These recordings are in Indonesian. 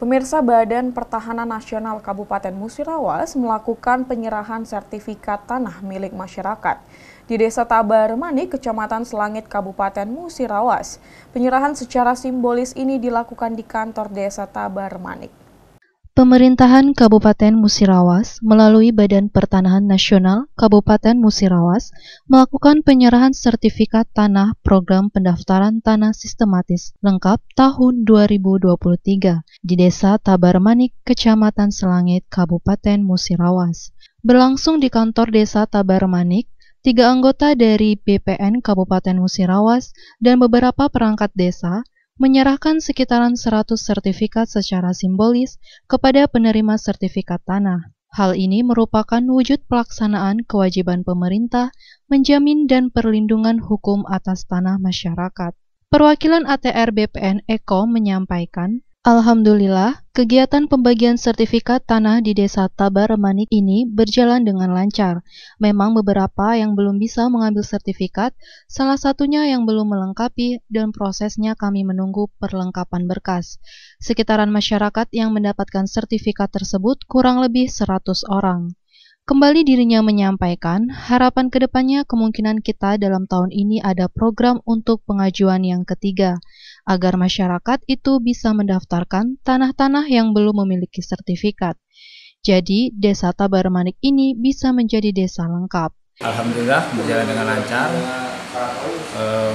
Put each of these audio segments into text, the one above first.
Pemirsa, Badan Pertahanan Nasional Kabupaten Musirawas melakukan penyerahan sertifikat tanah milik masyarakat di Desa Tabar Manik, Kecamatan Selangit, Kabupaten Musirawas. Penyerahan secara simbolis ini dilakukan di kantor Desa Tabar Manik. Pemerintahan Kabupaten Musirawas melalui Badan Pertanahan Nasional Kabupaten Musirawas melakukan penyerahan sertifikat tanah program pendaftaran tanah sistematis lengkap tahun 2023 di Desa Tabar Manik, Kecamatan Selangit, Kabupaten Musirawas. Berlangsung di kantor Desa Tabar Manik, 3 anggota dari BPN Kabupaten Musirawas dan beberapa perangkat desa menyerahkan sekitaran 100 sertifikat secara simbolis kepada penerima sertifikat tanah. Hal ini merupakan wujud pelaksanaan kewajiban pemerintah menjamin dan perlindungan hukum atas tanah masyarakat. Perwakilan ATR BPN Eko menyampaikan, alhamdulillah, kegiatan pembagian sertifikat tanah di Desa Tabar Manik ini berjalan dengan lancar. Memang beberapa yang belum bisa mengambil sertifikat, salah satunya yang belum melengkapi dan prosesnya kami menunggu perlengkapan berkas. Sekitaran masyarakat yang mendapatkan sertifikat tersebut kurang lebih 100 orang. Kembali dirinya menyampaikan, harapan kedepannya kemungkinan kita dalam tahun ini ada program untuk pengajuan yang ketiga, agar masyarakat itu bisa mendaftarkan tanah-tanah yang belum memiliki sertifikat. Jadi, Desa Tabar Manik ini bisa menjadi desa lengkap. Alhamdulillah berjalan dengan lancar.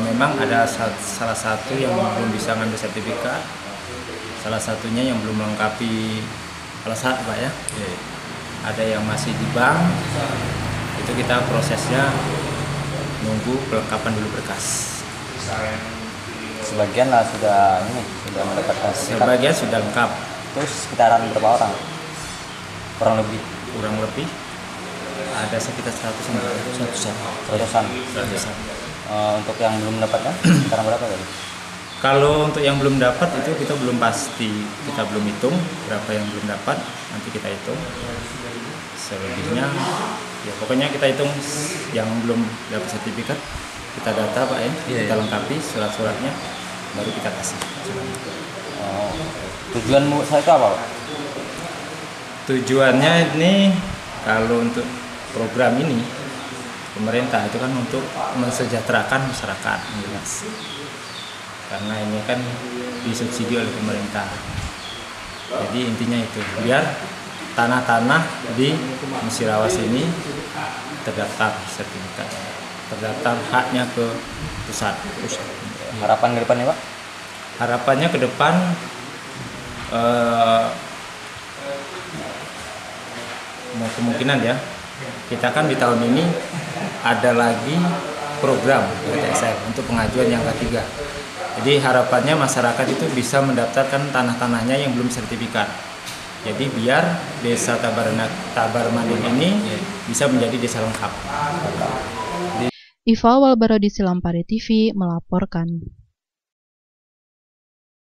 Memang ada salah satu yang belum bisa ngambil sertifikat, salah satunya yang belum melengkapi alasan, Pak ya. Ada yang masih di bank, itu kita prosesnya nunggu pelengkapan dulu berkas. Sebagian lah sudah mendapatkan sertifikat. Sebagian sudah lengkap. Terus sekitaran berapa orang? Kurang lebih ada sekitar 100-an. Untuk yang belum mendapatkan sekarang berapa tadi? Kalau untuk yang belum dapat itu kita belum pasti, kita belum hitung berapa yang belum dapat, nanti kita hitung. Selebihnya ya pokoknya kita hitung yang belum dapat sertifikat, kita data Pak ya, kita lengkapi surat-suratnya, baru kita kasih. Tujuanmu saya itu apa, Pak? Tujuannya ini kalau untuk program ini pemerintah itu kan untuk mensejahterakan masyarakat, karena ini kan disubsidi oleh pemerintah. Jadi intinya itu biar tanah-tanah di Musirawas ini terdaftar sertifikat, terdaftar haknya ke pusat. Harapan ke depannya, Pak? Harapannya ke depan kemungkinan ya, kita kan di tahun ini ada lagi program PTSM untuk pengajuan yang ketiga. Jadi harapannya masyarakat itu bisa mendaftarkan tanah-tanahnya yang belum sertifikat. Jadi biar Desa Tabar Manik ini bisa menjadi desa lengkap. Iva Walbarodi Silampari TV melaporkan.